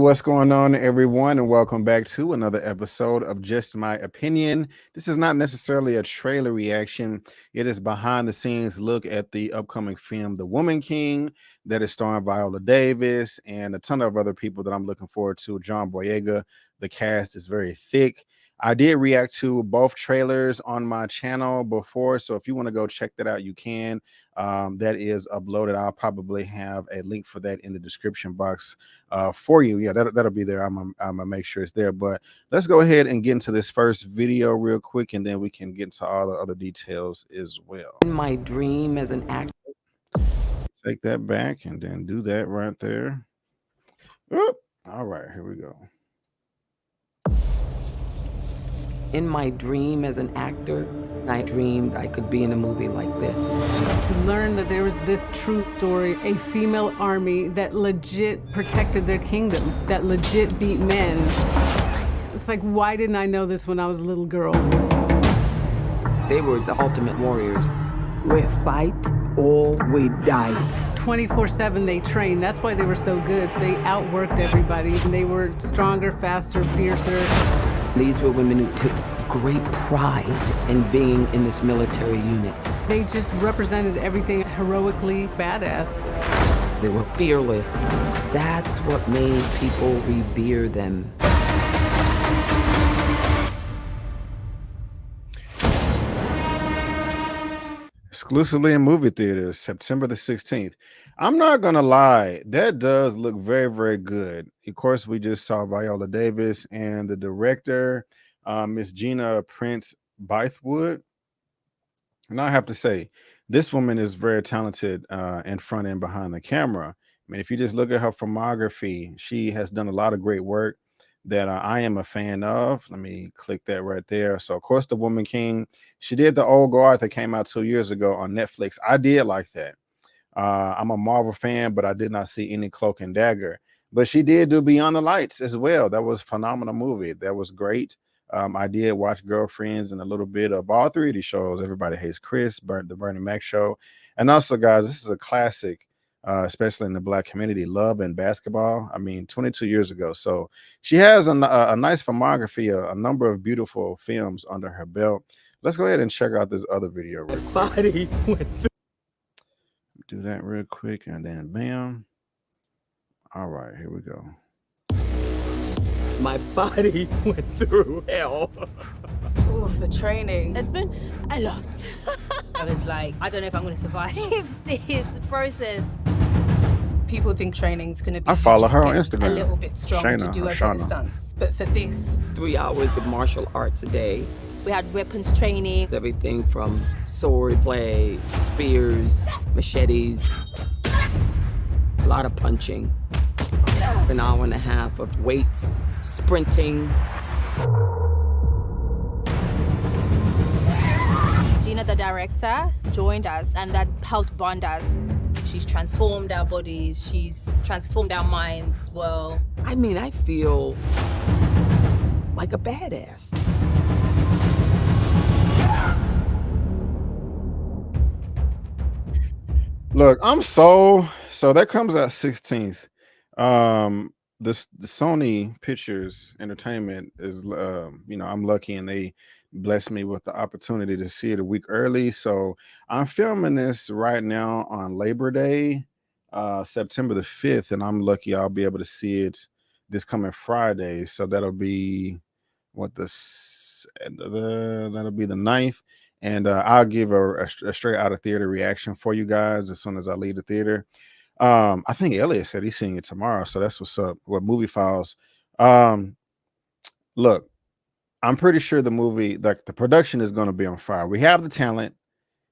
what's going on, everyone, and welcome back to another episode of Just My Opinion. This is not necessarily a trailer reaction. It is behind the scenes look at the upcoming film, The Woman King, that is starring Viola Davis and a ton of other people that I'm looking forward to. John Boyega. The cast is very thick. I did react to both trailers on my channel before, so if you want to go check that out, you can. That is uploaded. I'll probably have a link for that in the description box for you. Yeah, that'll be there. I'm gonna make sure it's there. But let's go ahead and get into this first video real quick, and then we can get into all the other details as well. In my dream as an actor. Take that back and then do that right there. Oop. All right, here we go. In my dream as an actor, I dreamed I could be in a movie like this. To learn that there was this true story, a female army that legit protected their kingdom, that legit beat men. It's like, why didn't I know this when I was a little girl? They were the ultimate warriors. We fight or we die. 24/7 they trained. That's why they were so good. They outworked everybody. And they were stronger, faster, fiercer. These were women who took great pride in being in this military unit. They just represented everything heroically badass. They were fearless. That's what made people revere them. Exclusively in movie theaters, September the 16th. I'm not gonna lie, that does look very, very good. Of course, we just saw Viola Davis and the director, Miss Gina Prince Bythewood. And I have to say, this woman is very talented in front and behind the camera. I mean, if you just look at her filmography, she has done a lot of great work that I am a fan of. Let me click that right there. So, of course, The Woman King. She did The Old Guard that came out 2 years ago on Netflix. I did like that. I'm a Marvel fan, but I did not see any Cloak and Dagger. But she did do Beyond the Lights as well. That was a phenomenal movie. That was great. I did watch Girlfriends and a little bit of all three of these shows. Everybody Hates Chris, the Bernie Mac Show. And also, guys, this is a classic, especially in the Black community, Love and Basketball. I mean, 22 years ago. So she has a nice filmography, a number of beautiful films under her belt. Let's go ahead and check out this other video real quick. Body went through. Do that real quick and then bam. All right, here we go. My body went through hell. Oh, the training. It's been a lot. I was like, I don't know if I'm going to survive This process. People think training's going to be I follow her on just Instagram. a little bit strong to Shayna, do or over Shauna. the stunts. But for this, 3 hours of martial arts a day. We had weapons training. Everything from sword play, spears, machetes, a lot of punching. An hour and a half of weights, sprinting. Gina, the director, joined us, and that helped bond us. she's transformed our bodies, she's transformed our minds as well. I mean, I feel like a badass. Look, I'm so that comes out 16th. The Sony Pictures Entertainment is I'm lucky and they blessed me with the opportunity to see it a week early. So I'm filming this right now on Labor Day, September the 5th, and I'm lucky I'll be able to see it this coming Friday. So that'll be that'll be the 9th. And I'll give a straight out of theater reaction for you guys as soon as I leave the theater. I think Elliot said he's seeing it tomorrow, so that's what's up with Movie Files. Look, I'm pretty sure the movie, like the production, is going to be on fire. We have the talent,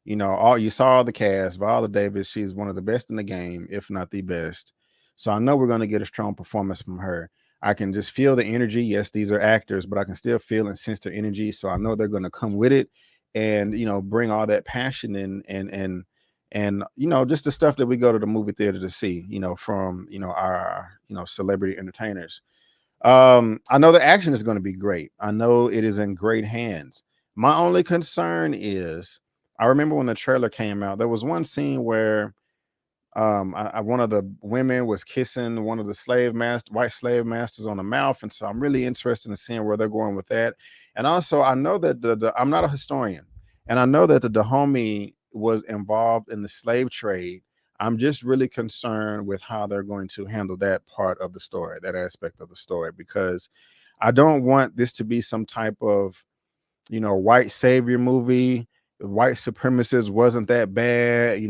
you saw all the cast. Viola Davis, she's one of the best in the game, if not the best. So I know we're going to get a strong performance from her. I can just feel the energy. Yes, these are actors, but I can still feel and sense their energy. So I know they're going to come with it and bring all that passion and just the stuff that we go to the movie theater to see, from our celebrity entertainers. I know the action is going to be great. I know it is in great hands. My only concern is, I remember when the trailer came out, there was one scene where One of the women was kissing one of the white slave masters on the mouth, and so I'm really interested in seeing where they're going with that. And also, I know that I'm not a historian, and I know that the Dahomey was involved in the slave trade. I'm just really concerned with how they're going to handle that part of the story, that aspect of the story, because I don't want this to be some type of, white savior movie. White supremacists wasn't that bad,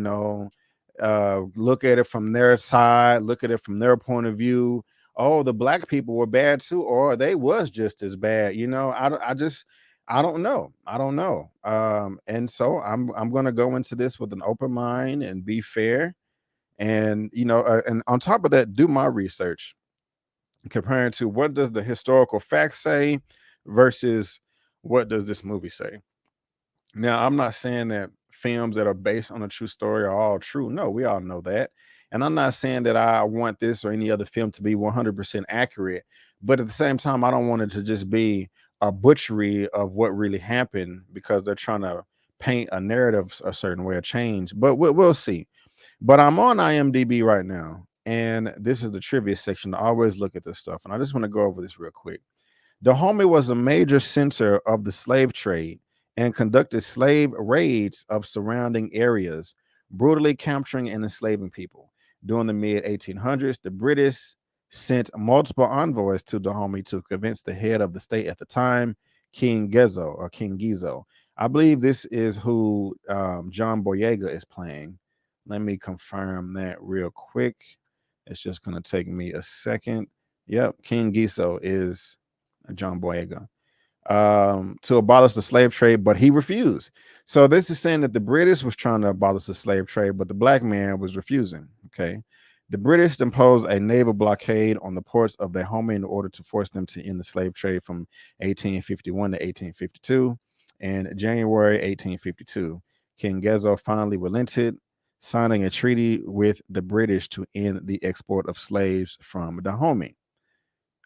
look at it from their side, look at it from their point of view. Oh, the black people were bad too, or they was just as bad. I don't know. I don't know. And so I'm gonna go into this with an open mind and be fair, and and on top of that, do my research comparing to what does the historical facts say versus what does this movie say. Now, I'm not saying that films that are based on a true story are all true. No, we all know that. And I'm not saying that I want this or any other film to be 100% accurate. But at the same time, I don't want it to just be a butchery of what really happened because they're trying to paint a narrative a certain way, a change. But we'll see. But I'm on IMDb right now. And this is the trivia section. I always look at this stuff. And I just want to go over this real quick. Dahomey was a major center of the slave trade and conducted slave raids of surrounding areas, brutally capturing and enslaving people. During the mid 1800s, the British sent multiple envoys to Dahomey to convince the head of the state at the time, King Gizo. I believe this is who John Boyega is playing. Let me confirm that real quick. It's just going to take me a second. Yep, King Gizo is John Boyega, to abolish the slave trade, but he refused. So this is saying that the British was trying to abolish the slave trade, but the black man was refusing. Okay. The British imposed a naval blockade on the ports of Dahomey in order to force them to end the slave trade from 1851 to 1852. In January 1852, King Gezo finally relented, signing a treaty with the British to end the export of slaves from Dahomey.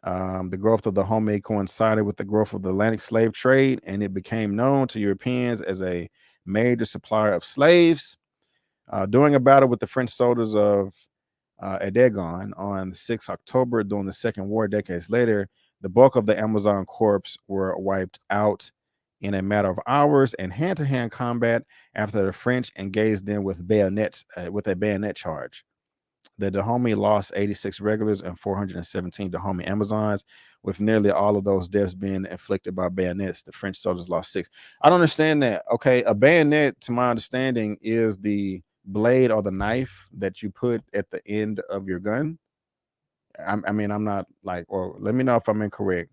The growth of Dahomey coincided with the growth of the Atlantic slave trade, and it became known to Europeans as a major supplier of slaves. During a battle with the French soldiers of Edegon on 6 October during the Second War decades later, the bulk of the Amazon corps were wiped out in a matter of hours in hand-to-hand combat after the French engaged them with bayonets, with a bayonet charge. The Dahomey lost 86 regulars and 417 Dahomey Amazons, with nearly all of those deaths being inflicted by bayonets. The French soldiers lost 6. I don't understand that. Okay, a bayonet, to my understanding, is the blade or the knife that you put at the end of your gun. I mean, I'm not like, or let me know if I'm incorrect.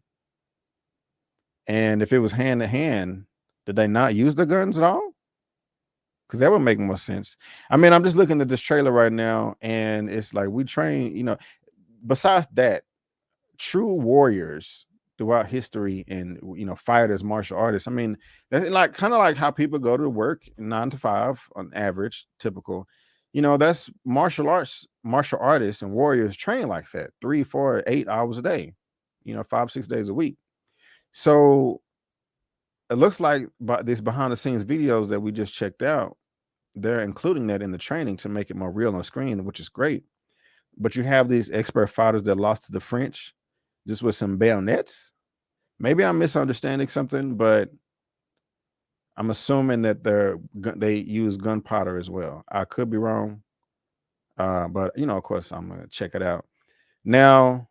And if it was hand to hand, did they not use the guns at all? Because that would make more sense. I mean, I'm just looking at this trailer right now, and it's like we train, besides that, true warriors throughout history and fighters, martial artists. I mean, that's like kind of like how people go to work 9 to 5 on average, typical. That's martial artists and warriors train like that 3, 4, 8 hours a day, 5, 6 days a week. So it looks like by this behind the scenes videos that we just checked out, they're including that in the training to make it more real on screen, which is great. But you have these expert fighters that lost to the French just with some bayonets. Maybe I'm misunderstanding something, but I'm assuming that they use gunpowder as well. I could be wrong, but of course, I'm gonna check it out. Now,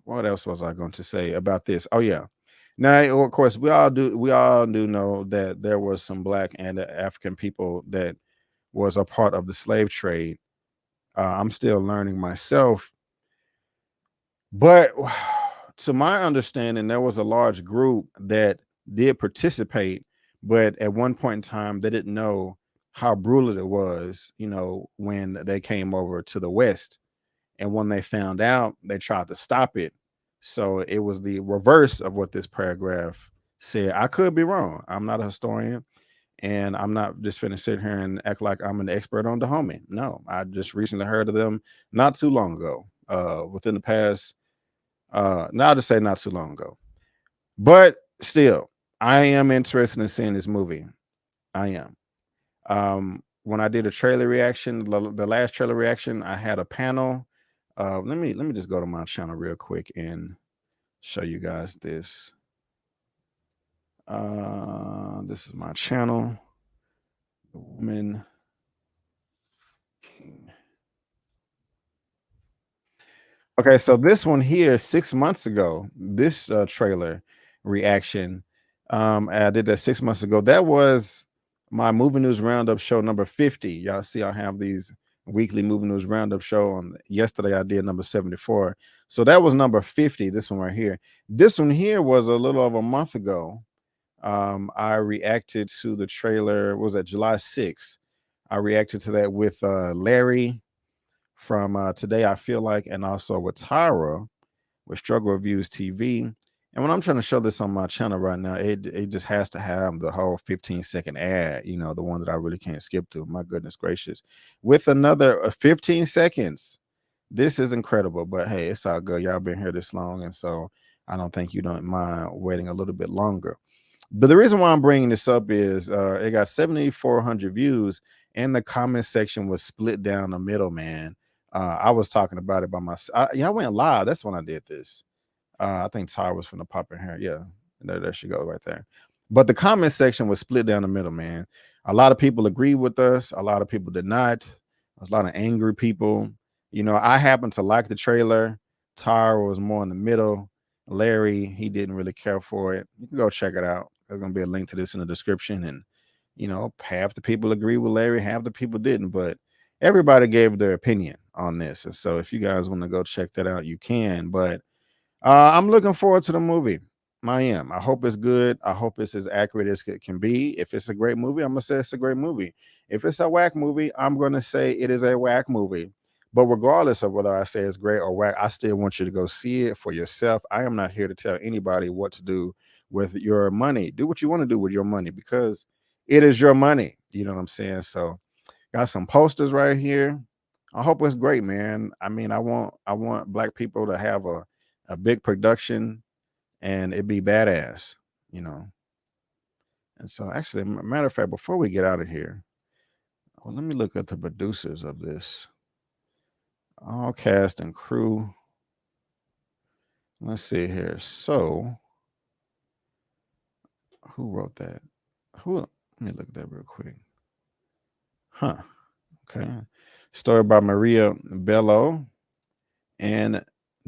what else was I going to say about this? Oh yeah. Now, of course, we all do know that there was some black and African people that was a part of the slave trade. I'm still learning myself, but to my understanding, there was a large group that did participate, but at one point in time, they didn't know how brutal it was, when they came over to the West. And when they found out, they tried to stop it. So it was the reverse of what this paragraph said. I could be wrong. I'm not a historian, and I'm not just finna sit here and act like I'm an expert on Dahomey. No, I just recently heard of them not too long ago. Within the past, now I'll just say not too long ago. But still, I am interested in seeing this movie. I am. when I did a trailer reaction, the last trailer reaction, I had a panel. Let me just go to my channel real quick and show you guys this. This is my channel. The Woman King. Okay, so this one here, 6 months ago, this trailer reaction, I did that 6 months ago. That was my movie news roundup show number 50. Y'all see, I have these weekly movie news roundup show on. Yesterday I did number 74, so that was number 50. This one right here. This one here was a little over a month ago. I reacted to the trailer. What was that, July 6th? I reacted to that with Larry from Today I Feel Like, and also with Tyra with Struggle Reviewz TV. And when I'm trying to show this on my channel right now, it just has to have the whole 15-second ad, you know, the one that I really can't skip to. My goodness gracious. With another 15 seconds. This is incredible, but hey, it's all good. Y'all been here this long, and so I don't think you don't mind waiting a little bit longer. But the reason why I'm bringing this up is it got 7,400 views, and the comment section was split down the middle, man. I was talking about it by myself. I went live. That's when I did this. I think Ty was from the pop in here. Yeah, there she go right there. But the comment section was split down the middle, man. A lot of people agreed with us. A lot of people did not. A lot of angry people. You know, I happened to like the trailer. Ty was more in the middle. Larry, he didn't really care for it. You can go check it out. There's going to be a link to this in the description. And, you know, half the people agree with Larry, half the people didn't. But everybody gave their opinion on this. And so if you guys want to go check that out, you can. But I'm looking forward to the movie. I am. I hope it's good. I hope it's as accurate as it can be. If it's a great movie, I'm going to say it's a great movie. If it's a whack movie, I'm going to say it is a whack movie. But regardless of whether I say it's great or whack, I still want you to go see it for yourself. I am not here to tell anybody what to do with your money. Do what you want to do with your money, because it is your money. You know what I'm saying? So got some posters right here. I hope it's great, man. I mean, I want black people to have a big production and it be badass, you know. And so actually, matter of fact, before we get out of here, well, let me look at the producers of this. All cast and crew. Let's see here. So who wrote that? Let me look at that real quick. Huh. Okay. Story by Maria Bello and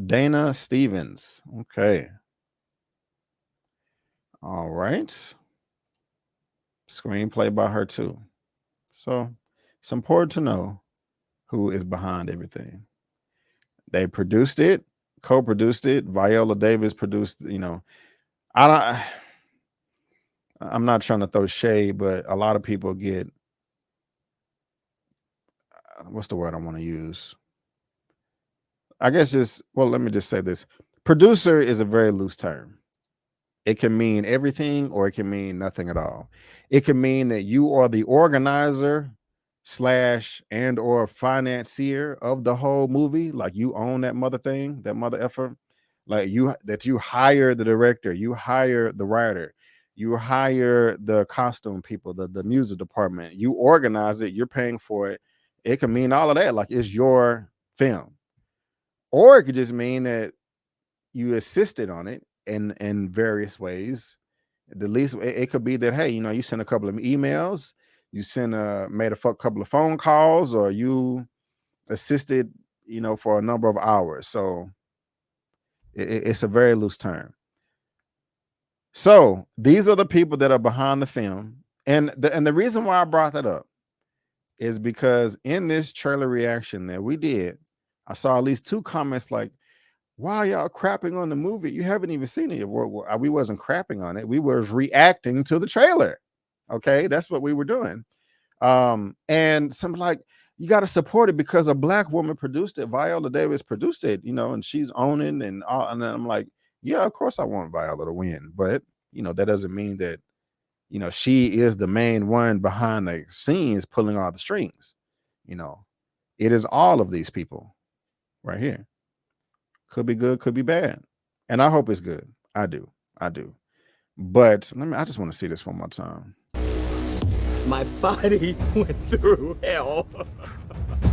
Dana Stevens. Okay. All right. Screenplay by her too. So it's important to know who is behind everything. They produced it, co-produced it. Viola Davis produced, you know. I'm not trying to throw shade, but a lot of people get, what's the word I want to use? I guess let me just say this. Producer is a very loose term. It can mean everything or it can mean nothing at all. It can mean that you are the organizer / and or financier of the whole movie. Like you own that mother thing, that mother effer. Like you hire the director, you hire the writer, you hire the costume people, the music department, you organize it, you're paying for it. It can mean all of that. Like it's your film. Or it could just mean that you assisted on it in various ways. The least it could be that, hey, you know, you sent a couple of emails, you made a couple of phone calls, or you assisted, you know, for a number of hours. So it's a very loose term. So these are the people that are behind the film. And the reason why I brought that up is because in this trailer reaction that we did, I saw at least 2 comments like, why y'all crapping on the movie? You haven't even seen it. We wasn't crapping on it. We was reacting to the trailer. Okay, that's what we were doing. And something like, you got to support it because a black woman produced it. Viola Davis produced it, you know, and she's owning and all. And then I'm like, yeah, of course I want Viola to win, but you know, that doesn't mean that, you know, she is the main one behind the scenes pulling all the strings. You know, it is all of these people right here. Could be good, could be bad. And I hope it's good. I do. But I just want to see this one more time. My body went through hell.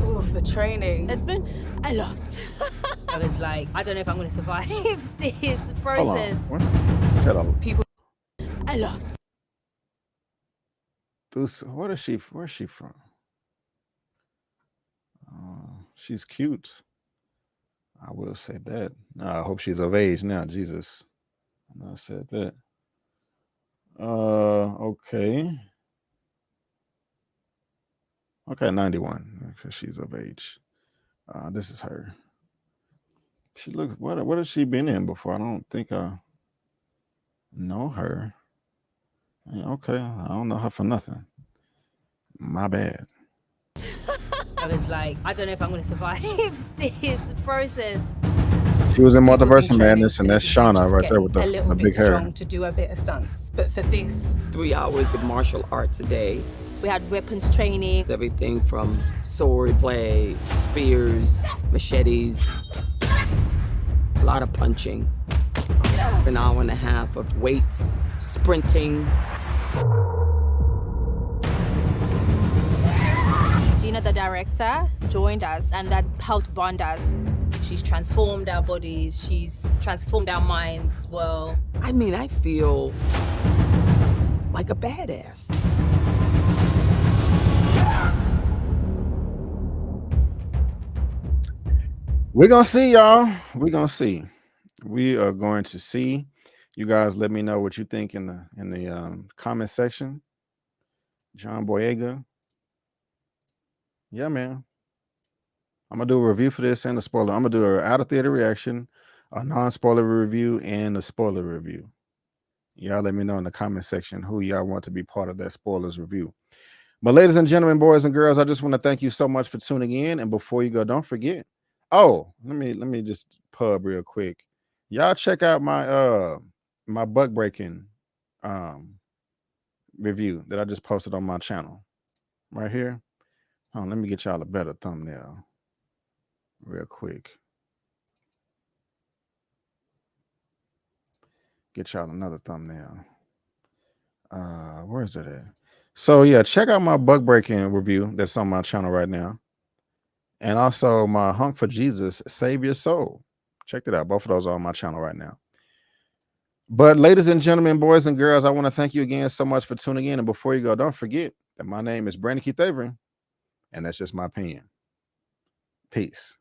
Oh, the training. It's been a lot. I was like, I don't know if I'm going to survive this Hold process. on. Shut up. A lot. Where's she from? She's cute. I will say that. I hope she's of age now. Jesus. I said that. Okay. Okay, 91. Because she's of age. This is her. She looks. What has she been in before? I don't think I know her. Yeah, okay, I don't know her for nothing. My bad. I was like, I don't know if I'm going to survive this process. She was in People Multiverse do of Madness, training and that's to just Shauna right get there with a the little bit big hair. strong to do a bit of stunts, but for this, 3 hours of martial arts a day. We had weapons training. Everything from sword play, spears, machetes, a lot of punching. An hour and a half of weights, sprinting. Gina, the director, joined us, and that helped bond us. She's transformed our bodies. She's transformed our minds as well. I mean, I feel like a badass. We're gonna see, y'all. We're gonna see. We are going to see. You guys let me know what you think in the comment section. John Boyega. Yeah, man. I'm gonna do a review for this and a spoiler. I'm gonna do an out of theater reaction, a non-spoiler review, and a spoiler review. Y'all let me know in the comment section who y'all want to be part of that spoilers review. But ladies and gentlemen, boys and girls, I just want to thank you so much for tuning in. And before you go, don't forget. Oh, let me just pub real quick. Y'all check out my my buck breaking review that I just posted on my channel right here. Let me get y'all a better thumbnail real quick. Get y'all another thumbnail. Where is it at? So yeah, check out my buck breaking review that's on my channel right now. And also my Hunk for Jesus, Save Your Soul. Check it out. Both of those are on my channel right now. But ladies and gentlemen, boys and girls, I want to thank you again so much for tuning in. And before you go, don't forget that my name is Brandon Keith Avery, and that's just my opinion. Peace.